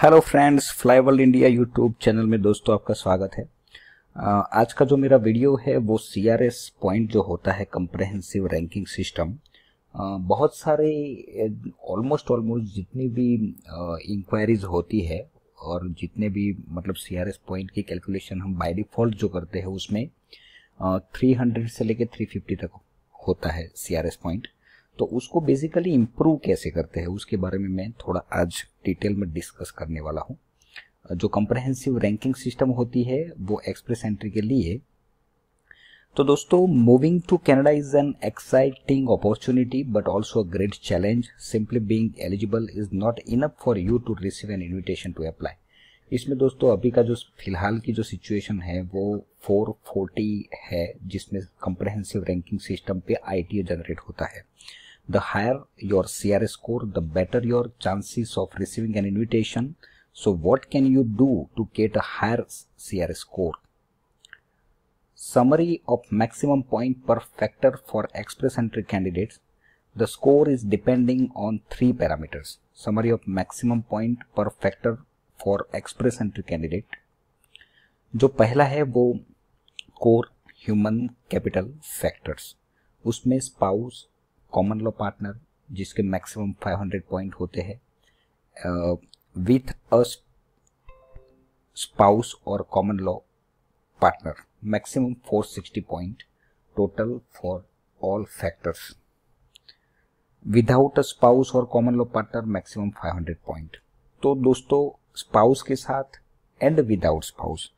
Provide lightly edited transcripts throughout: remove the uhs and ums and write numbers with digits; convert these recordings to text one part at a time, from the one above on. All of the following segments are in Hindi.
Hello friends, fly world India YouTube channel में दोस्तों आपका स्वागत है। आज का जो मेरा वीडियो है वो सीआरएस पॉइंट जो होता है कंप्रेहेंसिव रैंकिंग सिस्टम। बहुत सारे ऑलमोस्ट जितनी भी इंक्वायरीज होती है और जितने भी मतलब सीआरएस पॉइंट की कैलकुलेशन हम बाय डिफॉल्ट जो करते हैं उसमें 300 से लेके 350 तक होता है सीआरएस पॉइंट। तो उसको बेसिकली इम्प्रूव कैसे करते हैं उसके बारे में मैं थोड़ा आज डिटेल में डिस्कस करने वाला हूँ। जो कंप्रेहेंसिव रैंकिंग सिस्टम होती है वो एक्सप्रेस एंट्री के लिए। तो दोस्तों, moving to Canada is an exciting opportunity but also a great challenge. Simply being eligible is not enough for you to receive an invitation to apply. इसमें दोस्तों अभी का जो फिलहाल की जो सिचुएशन है वो 440 है, जिसमें कंप्रेहेंसिव रैंकिंग सिस्टम पे आईटीए जनरेट होता है। The higher your CRS score, the better your chances of receiving an invitation. So what can you do to get a higher CRS score? Summary of maximum point per factor for express entry candidates. The score is depending on 3 parameters. Summary of maximum point per factor for express entry candidate. जो पहला है वो core human capital factors. उसमें spouse, कॉमन लॉ पार्टनर जिसके मैक्सिमम 500 पॉइंट होते हैं, विथ अ स्पाउस और common law partner maximum 460 point total for all factors. Without a spouse और common law partner maximum 500 point. तो दोस्तों, स्पाउस के साथ एंड विदाउट स्पाउस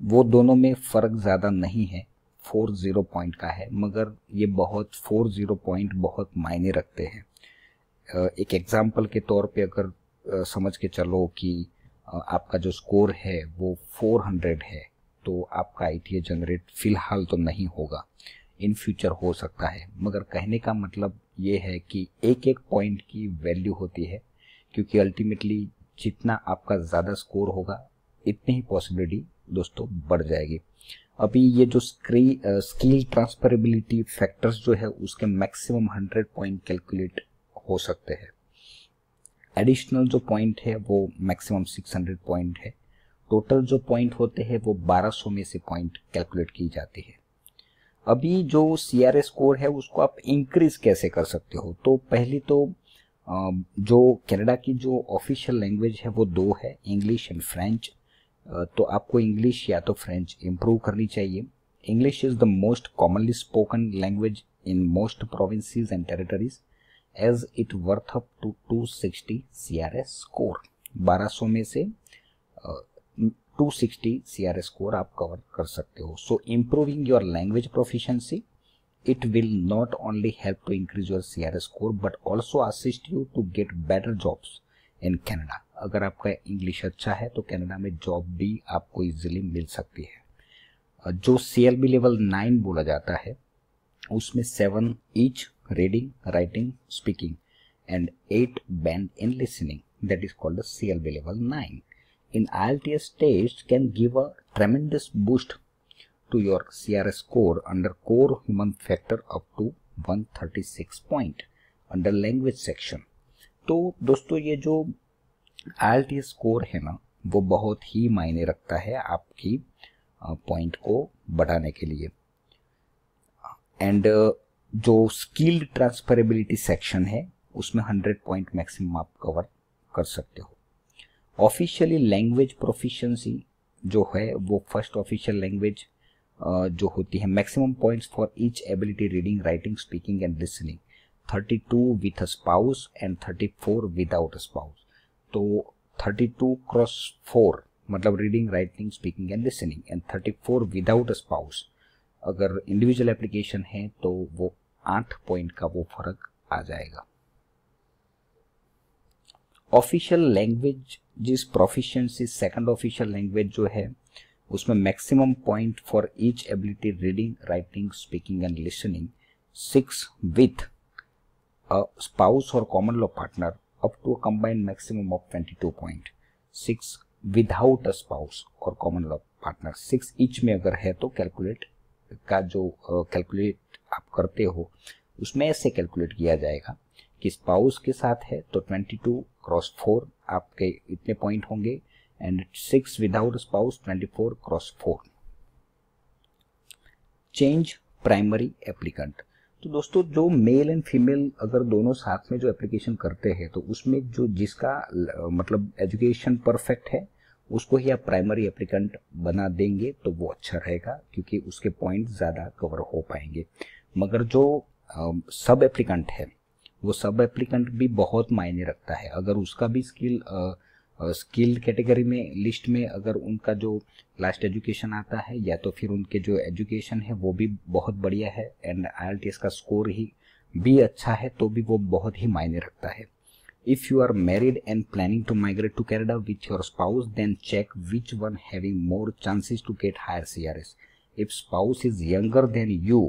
वो दोनों में फर्क ज़्यादा नहीं है, 40 पॉइंट का है, मगर ये 40 पॉइंट बहुत मायने रखते हैं। एक एग्जाम्पल के तौर पे अगर समझ के चलो कि आपका जो स्कोर है वो 400 है, तो आपका आईटीए जनरेट फिलहाल तो नहीं होगा, इन फ्यूचर हो सकता है। मगर कहने का मतलब ये है कि एक एक पॉइंट की वैल्यू होती है, क्योंकि अल्टीमेटली जितना आपका ज़्यादा स्कोर होगा इतनी ही पॉसिबिलिटी दोस्तों बढ़ जाएगी। अभी ये जो स्किल ट्रांसफरेबिलिटी फैक्टर्स जो है उसके मैक्सिमम 100 पॉइंट कैलकुलेट हो सकते हैं। एडिशनल जो पॉइंट है वो मैक्सिमम 600 पॉइंट है। टोटल जो पॉइंट होते हैं वो 1200 में से पॉइंट कैलकुलेट की जाती है। अभी जो सीआरएस स्कोर है उसको आप इंक्रीज कैसे कर सकते हो? तो पहली तो जो कनाडा की जो ऑफिशियल लैंग्वेज है वो 2 है, इंग्लिश एंड फ्रेंच। तो आपको इंग्लिश या तो फ्रेंच इम्प्रूव करनी चाहिए। English is the most commonly spoken language in most provinces and territories as it worth up to 260 CRS score. 1200 में से 260 सीआरएस स्कोर आप कवर कर सकते हो। So improving your language proficiency, it will not only help to increase your CRS score but also assist you to get better jobs in Canada. अगर आपका इंग्लिश अच्छा है तो कनाडा में जॉब भी आपको इजीली मिल सकती है। जो CLB लेवल 9 बोला जाता है उसमें 7 each reading, writing, speaking and 8 band in listening, that is called the CLB level 9 in IELTS test can give a tremendous boost to your CRS score under core human factor up to 136 point under language section। तो दोस्तों, ये जो IELTS स्कोर है ना वो बहुत ही मायने रखता है आपकी पॉइंट को बढ़ाने के लिए। एंड जो स्किल्ड ट्रांसफरेबिलिटी सेक्शन है उसमें 100 पॉइंट मैक्सिमम आप कवर कर सकते हो। ऑफिशियली लैंग्वेज प्रोफिशिएंसी जो है वो फर्स्ट ऑफिशियल लैंग्वेज जो होती है, maximum points for each ability reading, writing, speaking and listening 32 with a spouse and 34 without a spouse. तो 32 क्रॉस 4 मतलब reading, writing, speaking and listening, and 34 without a spouse. अगर इंडिविजुअल एप्लीकेशन है तो वो 8 पॉइंट का वो फर्क आ जाएगा। ऑफिशियल लैंग्वेज जिस प्रोफिशिएंसी सेकंड ऑफिशियल लैंग्वेज जो है उसमें maximum point for each ability reading, writing, speaking and listening 6 with a spouse और common law partner up to a combined maximum of 22 point. 6 without a spouse और कॉमन लॉ पार्टनर 6 ईच में अगर है तो कैलकुलेट का जो कैलकुलेट आप करते हो उसमें ऐसे कैलकुलेट किया जाएगा कि स्पाउस के साथ है तो 22 क्रॉस 4 आपके इतने पॉइंट होंगे, and 6 without spouse 24 cross 4। Change primary applicant. तो दोस्तों जो मेल एंड फीमेल अगर दोनों साथ में जो एप्लीकेशन करते हैं तो उसमें जो जिसका मतलब एजुकेशन परफेक्ट है उसको ही आप प्राइमरी एप्लीकेंट बना देंगे तो वो अच्छा रहेगा, क्योंकि उसके पॉइंट ज़्यादा कवर हो पाएंगे। मगर जो सब एप्लीकेंट है वो सब एप्लीकेंट भी बहुत मायने रखता है। अगर उसका भी स्किल कैटेगरी में लिस्ट में अगर उनका जो लास्ट एजुकेशन आता है या तो फिर उनके जो एजुकेशन है वो भी बहुत बढ़िया है एंड IELTS का स्कोर ही भी अच्छा है तो भी वो बहुत ही मायने रखता है। If you are married and planning to migrate to Canada with your spouse, then check which one having more chances to get higher CRS. If spouse is younger than you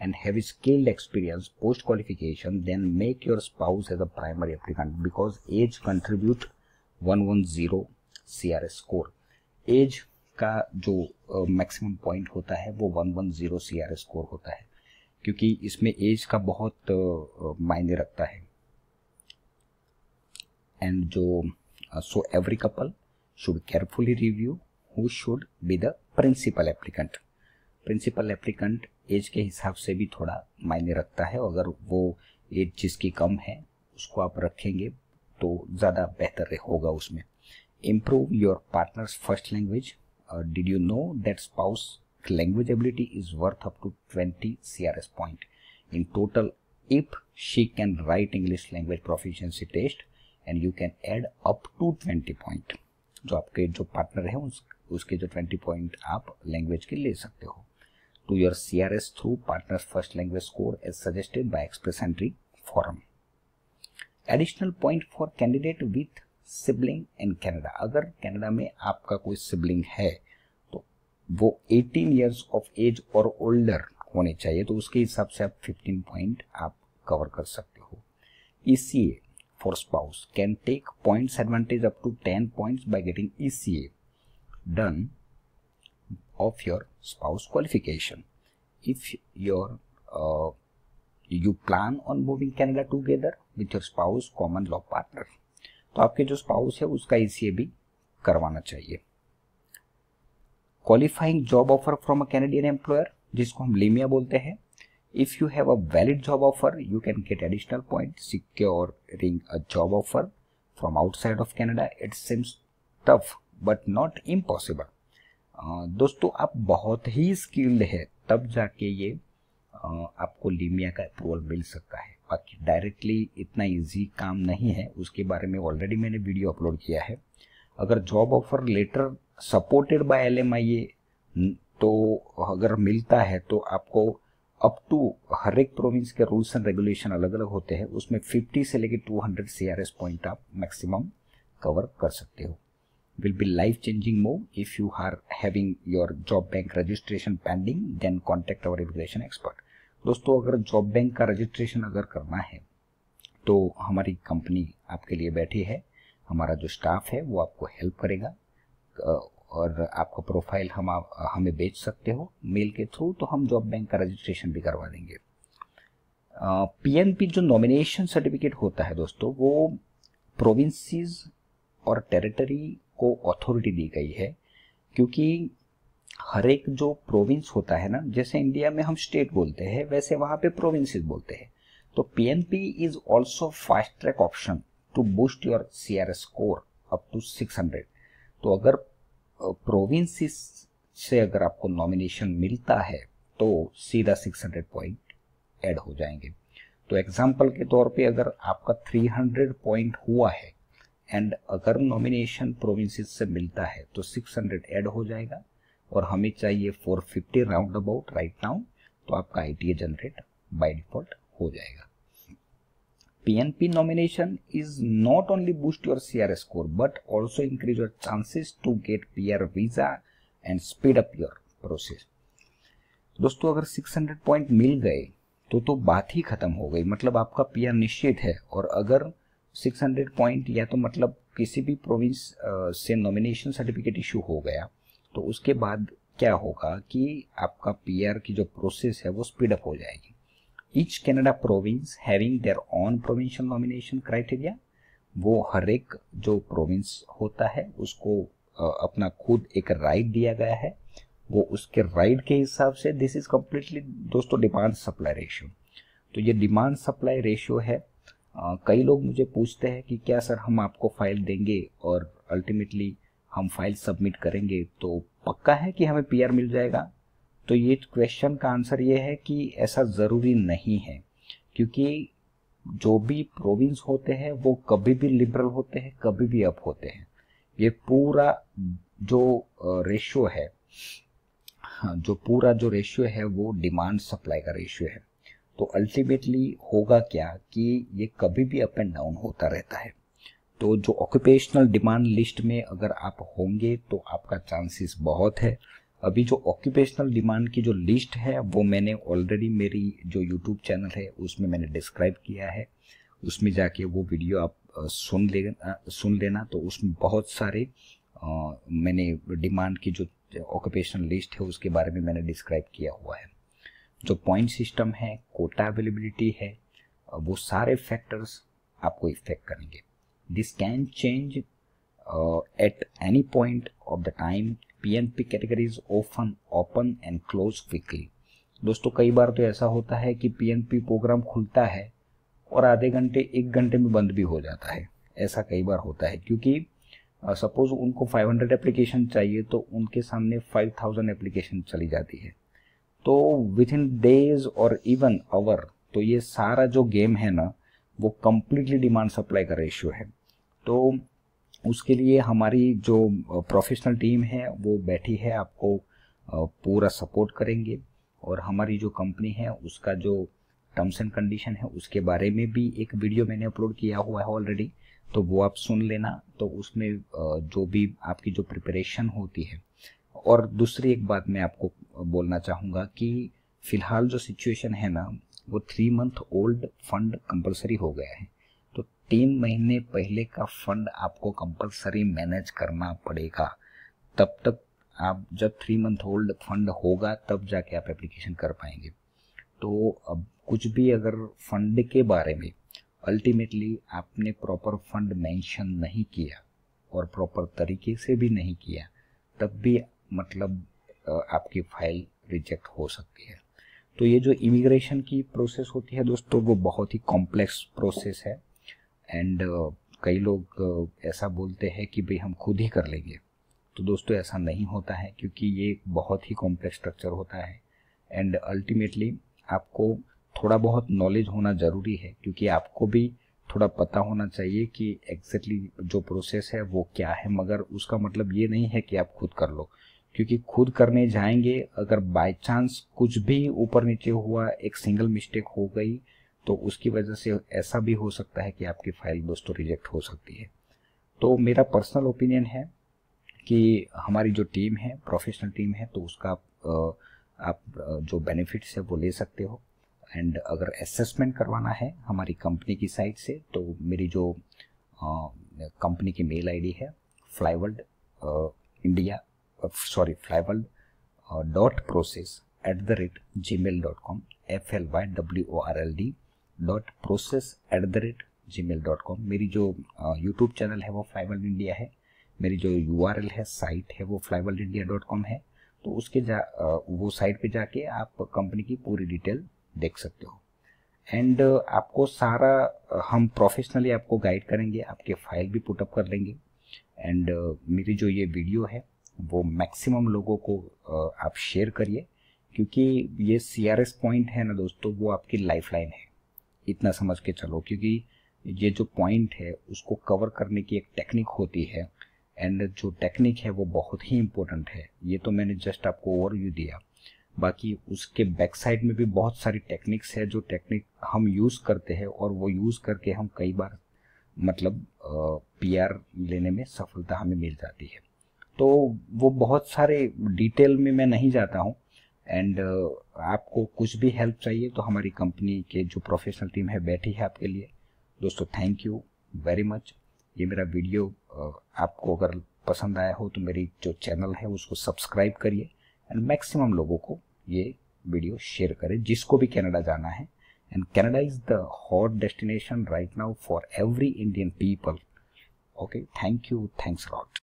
and have skilled experience post qualification, then make your spouse as a primary applicant because age contribute 110 CRS score. As का जो मैक्सिमम पॉइंट होता है वो 110 CRS स्कोर होता है, क्योंकि इसमें एज का बहुत मायने रखता है। एंड जो so every couple should carefully review who should be the principal applicant. Principal applicant age के हिसाब से भी थोड़ा मायने रखता है। अगर वो एज जिसकी कम है उसको आप रखेंगे तो ज़्यादा बेहतर होगा उसमें। Improve your partner's first language. Did you know that spouse language ability is worth up to 20 CRS point in total if she can write English language proficiency test and you can add up to 20 point. जो आपके जो पार्टनर है उसके जो 20 पॉइंट आप लैंग्वेज के ले सकते हो। To your CRS through partner's first language score as suggested by express entry forum. Additional point for candidate with sibling in Canada. अगर कनाडा में आपका कोई सिबलिंग है तो वो 18 ईयर्स ऑफ एज और ओल्डर होने चाहिए, तो उसके हिसाब से आप 15 पॉइंट आप कवर कर सकते हो। ECA for spouse can take points advantage up to 10 points by getting ECA done of your spouse qualification. If you plan on moving Canada together with your spouse common law partner, तो आपके जो स्पाउस है उसका ECA भी करवाना चाहिए। Qualifying job offer from a Canadian employer, जिसको हम लीमिया बोलते हैं। If you have a valid job offer, you can get additional points. Securing a job offer from outside of Canada, it seems tough but not impossible. दोस्तों आप बहुत ही स्किल्ड है तब जाके ये आपको लीमिया का अप्रूवल मिल सकता है, बाकी डायरेक्टली इतना इजी काम नहीं है। उसके बारे में ऑलरेडी मैंने वीडियो अपलोड किया है। अगर job offer letter supported by LMIA तो अगर मिलता है तो आपको अप टू हर एक प्रोविंस के रूल्स एंड रेगुलेशन अलग अलग होते हैं, उसमें 50 से लेकर 200 CRS पॉइंट आप मैक्सिमम कवर कर सकते हो। Will be life changing move. If you are having your job bank registration pending then contact our immigration expert. दोस्तों अगर जॉब बैंक का रजिस्ट्रेशन अगर करना है तो हमारी कंपनी आपके लिए बैठी है, हमारा जो स्टाफ है वो आपको हेल्प करेगा और आपका प्रोफाइल हमें बेच सकते हो मेल के थ्रू, तो हम जॉब बैंक का रजिस्ट्रेशन भी करवा देंगे। PNP जो नॉमिनेशन सर्टिफिकेट होता है दोस्तों, वो प्रोविंसेस और टेरिटरी को अथॉरिटी दी गई है, क्योंकि हर एक जो प्रोविंस होता है ना, जैसे इंडिया में हम स्टेट बोलते हैं वैसे वहाँ पे प्रोविंसेस बोलते हैं। तो PNP is also fast track option to boost your CRS score up to 600। तो अगर प्रोविंसेस से अगर आपको नॉमिनेशन मिलता है तो सीधा 600 पॉइंट ऐड हो जाएंगे। तो एग्जांपल के तौर पे अगर आपका 300 पॉइंट हुआ है एंड अगर नॉमिनेशन प्रोविंसेस से मिलता है तो 600 ऐड हो जाएगा, और हमें चाहिए 450 राउंड अबाउट राइट नाउ, तो आपका ITA जनरेट बाय डिफॉल्ट हो जाएगा। PNP nomination is not only boost your CRS score but also increase your chances to get PR visa and speed up your process. दोस्तों अगर 600 पॉइंट मिल गए तो बात ही खत्म हो गई, मतलब आपका PR निश्चित है। और अगर 600 पॉइंट या तो मतलब किसी भी प्रोविंस से नॉमिनेशन सर्टिफिकेट इशू हो गया तो उसके बाद क्या होगा कि आपका PR की जो प्रोसेस है वो स्पीड अप हो जाएगी। Each Canada province having their own provincial nomination criteria, वो हर एक जो प्रोविंस होता है उसको अपना खुद एक राइट दिया गया है, वो उसके राइट के हिसाब से, दिस इज कम्प्लीटली दोस्तों डिमांड सप्लाई रेशियो। तो ये डिमांड सप्लाई रेशियो है। कई लोग मुझे पूछते हैं कि क्या सर हम आपको फाइल देंगे और अल्टीमेटली हम फाइल सबमिट करेंगे तो पक्का है कि हमें पीआर मिल जाएगा? तो ये क्वेश्चन का आंसर ये है कि ऐसा ज़रूरी नहीं है, क्योंकि जो भी प्रोविंस होते हैं वो कभी भी लिबरल होते हैं, कभी भी अप होते हैं। ये पूरा जो रेशियो है, जो पूरा जो रेशियो है वो डिमांड सप्लाई का रेशियो है। तो अल्टीमेटली होगा क्या कि ये कभी भी अप एंड डाउन होता रहता है। तो जो ऑक्यूपेशनल डिमांड लिस्ट में अगर आप होंगे तो आपका चांसेस बहुत है। अभी जो ऑक्यूपेशनल डिमांड की जो लिस्ट है वो मैंने ऑलरेडी मेरी जो यूट्यूब चैनल है उसमें मैंने डिस्क्राइब किया है, उसमें जाके वो वीडियो आप सुन लेना। तो उसमें बहुत सारे मैंने डिमांड की जो ऑक्यूपेशनल लिस्ट है उसके बारे में मैंने डिस्क्राइब किया हुआ है। जो पॉइंट सिस्टम है, कोटा अवेलेबिलिटी है, वो सारे फैक्टर्स आपको इफेक्ट करेंगे। This can change at any point of the time. PNP categories often open and close quickly. दोस्तों कई बार तो ऐसा होता है कि पीएनपी प्रोग्राम खुलता है और आधे घंटे 1 घंटे में बंद भी हो जाता है। ऐसा कई बार होता है क्योंकि सपोज उनको 500 एप्लीकेशन चाहिए तो उनके सामने 5000 एप्लीकेशन चली जाती है। तो विद इन डेज और इवन आवर, तो ये सारा जो गेम है ना वो कम्प्लीटली डिमांड सप्लाई का रेशियो है। तो उसके लिए हमारी जो प्रोफेशनल टीम है वो बैठी है, आपको पूरा सपोर्ट करेंगे। और हमारी जो कंपनी है उसका जो टर्म्स एंड कंडीशन है उसके बारे में भी एक वीडियो मैंने अपलोड किया हुआ है ऑलरेडी, तो वो आप सुन लेना। तो उसमें जो भी आपकी जो प्रिपरेशन होती है। और दूसरी एक बात मैं आपको बोलना चाहूँगा कि फ़िलहाल जो सिचुएशन है ना वो 3 मंथ ओल्ड फंड कंपलसरी हो गया है। तो 3 महीने पहले का फंड आपको कंपलसरी मैनेज करना पड़ेगा। तब तक आप जब 3 मंथ ओल्ड फंड होगा तब जाके आप एप्लीकेशन कर पाएंगे। तो अब कुछ भी अगर फंड के बारे में अल्टीमेटली आपने प्रॉपर फंड मेंशन नहीं किया और प्रॉपर तरीके से भी नहीं किया तब भी मतलब आपकी फाइल रिजेक्ट हो सकती है। तो ये जो इमिग्रेशन की प्रोसेस होती है दोस्तों वो बहुत ही कॉम्प्लेक्स प्रोसेस है। एंड कई लोग ऐसा बोलते हैं कि भाई हम खुद ही कर लेंगे। तो दोस्तों ऐसा नहीं होता है, क्योंकि ये बहुत ही कॉम्प्लेक्स स्ट्रक्चर होता है। एंड अल्टीमेटली आपको थोड़ा बहुत नॉलेज होना ज़रूरी है, क्योंकि आपको भी थोड़ा पता होना चाहिए कि एग्जैक्टली जो प्रोसेस है वो क्या है। मगर उसका मतलब ये नहीं है कि आप खुद कर लो, क्योंकि खुद करने जाएंगे अगर बाय चांस कुछ भी ऊपर नीचे हुआ, एक सिंगल मिस्टेक हो गई, तो उसकी वजह से ऐसा भी हो सकता है कि आपकी फाइल दोस्तों रिजेक्ट हो सकती है। तो मेरा पर्सनल ओपिनियन है कि हमारी जो टीम है, प्रोफेशनल टीम है, तो उसका आप जो बेनिफिट्स है वो ले सकते हो। एंड अगर असेसमेंट करवाना है हमारी कंपनी की साइट से तो मेरी जो कंपनी की मेल आईडी है flyword.process@gmail.com flyword.process@gmail.com। मेरी जो यूट्यूब चैनल है वो फ्लाईवर्ल्ड इंडिया है। मेरी जो URL है, साइट है, वो flywordindia.com है। तो उसके वो साइट पे जाके आप कंपनी की पूरी डिटेल देख सकते हो। एंड आपको सारा हम प्रोफेशनली आपको गाइड करेंगे, आपके फाइल भी पुटअप कर लेंगे। एंड मेरी जो ये वीडियो है वो मैक्सिमम लोगों को आप शेयर करिए, क्योंकि ये CRS पॉइंट है ना दोस्तों वो आपकी लाइफलाइन है, इतना समझ के चलो। क्योंकि ये जो पॉइंट है उसको कवर करने की एक टेक्निक होती है, एंड जो टेक्निक है वो बहुत ही इम्पोर्टेंट है। ये तो मैंने जस्ट आपको ओवरव्यू दिया, बाकी उसके बैक साइड में भी बहुत सारी टेक्निक्स है जो टेक्निक हम यूज़ करते हैं, और वो यूज़ करके हम कई बार मतलब PR लेने में सफलता हमें मिल जाती है। तो वो बहुत सारे डिटेल में मैं नहीं जाता हूँ। एंड आपको कुछ भी हेल्प चाहिए तो हमारी कंपनी के जो प्रोफेशनल टीम है बैठी है आपके लिए। दोस्तों थैंक यू वेरी मच। ये मेरा वीडियो आपको अगर पसंद आया हो तो मेरी जो चैनल है उसको सब्सक्राइब करिए, एंड मैक्सिमम लोगों को ये वीडियो शेयर करें जिसको भी कनाडा जाना है। and Canada is the hot destination right now for every Indian people. Okay, thank you, thanks a lot.